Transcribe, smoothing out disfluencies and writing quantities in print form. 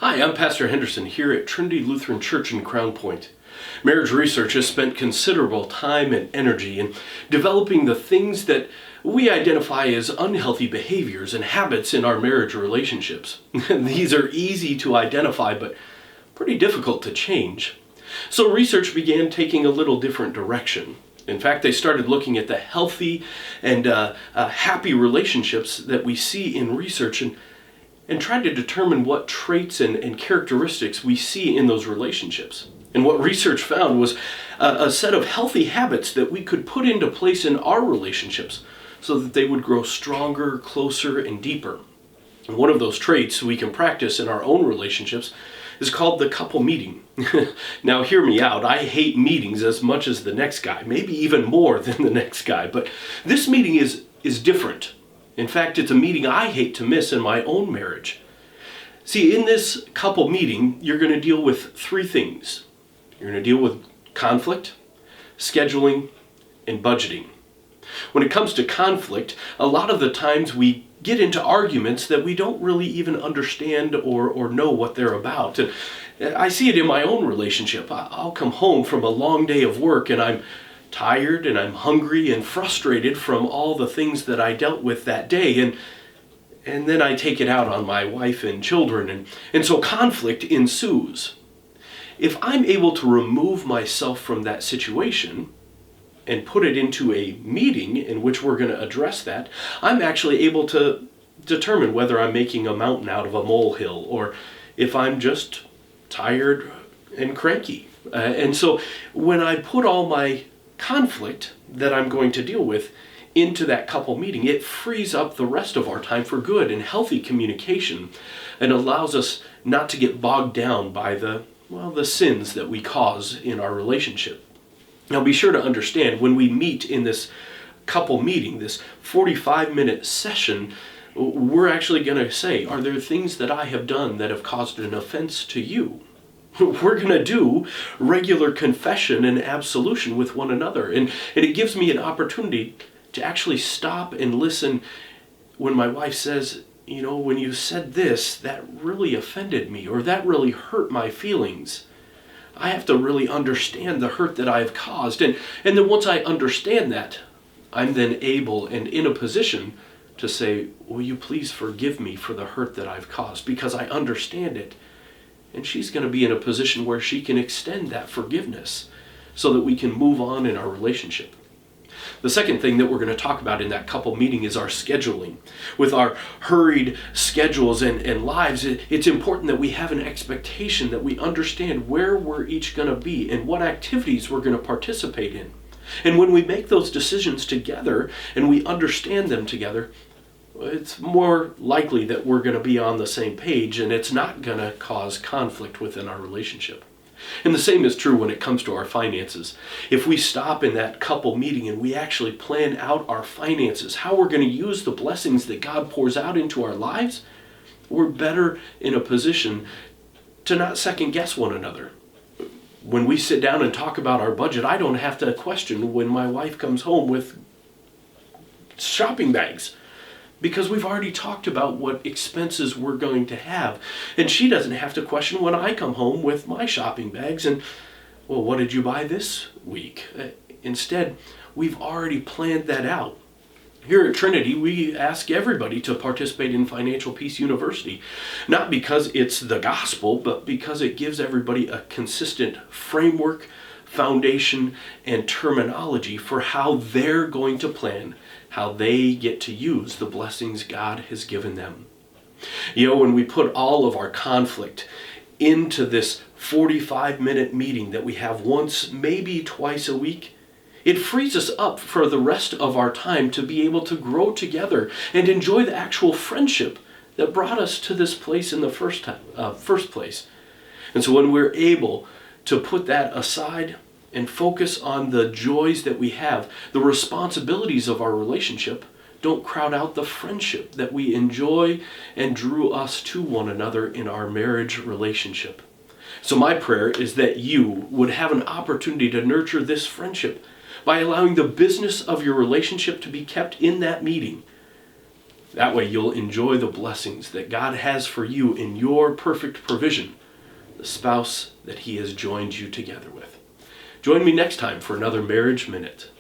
Hi, I'm Pastor Henderson here at Trinity Lutheran Church in Crown Point. Marriage research has spent considerable time and energy in developing the things that we identify as unhealthy behaviors and habits in our marriage relationships. These are easy to identify, but pretty difficult to change. So research began taking a little different direction. In fact, they started looking at the healthy and happy relationships that we see in research and tried to determine what traits and characteristics we see in those relationships. And what research found was a set of healthy habits that we could put into place in our relationships so that they would grow stronger, closer, and deeper. And one of those traits we can practice in our own relationships is called the couple meeting. Now hear me out, I hate meetings as much as the next guy, maybe even more than the next guy, but this meeting is different. In fact, it's a meeting I hate to miss in my own marriage. See, in this couple meeting, you're going to deal with three things. You're going to deal with conflict, scheduling, and budgeting. When it comes to conflict, a lot of the times we get into arguments that we don't really even understand or know what they're about. And I see it in my own relationship. I'll come home from a long day of work and I'm tired and I'm hungry and frustrated from all the things that I dealt with that day, and then I take it out on my wife and children, and so conflict ensues. If I'm able to remove myself from that situation and put it into a meeting in which we're going to address that, I'm actually able to determine whether I'm making a mountain out of a molehill or if I'm just tired and cranky. And so when I put all my conflict that I'm going to deal with into that couple meeting, it frees up the rest of our time for good and healthy communication and allows us not to get bogged down by the sins that we cause in our relationship. Now be sure to understand, when we meet in this couple meeting, this 45-minute session, we're actually going to say, are there things that I have done that have caused an offense to you? We're going to do regular confession and absolution with one another. And it gives me an opportunity to actually stop and listen when my wife says, when you said this, that really offended me, or that really hurt my feelings. I have to really understand the hurt that I've caused. And then once I understand that, I'm then able and in a position to say, will you please forgive me for the hurt that I've caused? Because I understand it. And she's going to be in a position where she can extend that forgiveness so that we can move on in our relationship. The second thing that we're going to talk about in that couple meeting is our scheduling. With our hurried schedules and lives, it's important that we have an expectation, that we understand where we're each going to be and what activities we're going to participate in. And when we make those decisions together and we understand them together, it's more likely that we're going to be on the same page and it's not going to cause conflict within our relationship. And the same is true when it comes to our finances. If we stop in that couple meeting and we actually plan out our finances, how we're going to use the blessings that God pours out into our lives, we're better in a position to not second guess one another. When we sit down and talk about our budget, I don't have to question when my wife comes home with shopping bags, because we've already talked about what expenses we're going to have. And she doesn't have to question when I come home with my shopping bags and, well, what did you buy this week? Instead, we've already planned that out. Here at Trinity, we ask everybody to participate in Financial Peace University, not because it's the gospel, but because it gives everybody a consistent framework, foundation, and terminology for how they're going to plan, how they get to use the blessings God has given them. When we put all of our conflict into this 45-minute meeting that we have once, maybe twice a week, it frees us up for the rest of our time to be able to grow together and enjoy the actual friendship that brought us to this place in the first place. And so when we're able to put that aside and focus on the joys that we have, the responsibilities of our relationship don't crowd out the friendship that we enjoy and drew us to one another in our marriage relationship. So my prayer is that you would have an opportunity to nurture this friendship by allowing the business of your relationship to be kept in that meeting. That way you'll enjoy the blessings that God has for you in your perfect provision, the spouse that He has joined you together with. Join me next time for another Marriage Minute.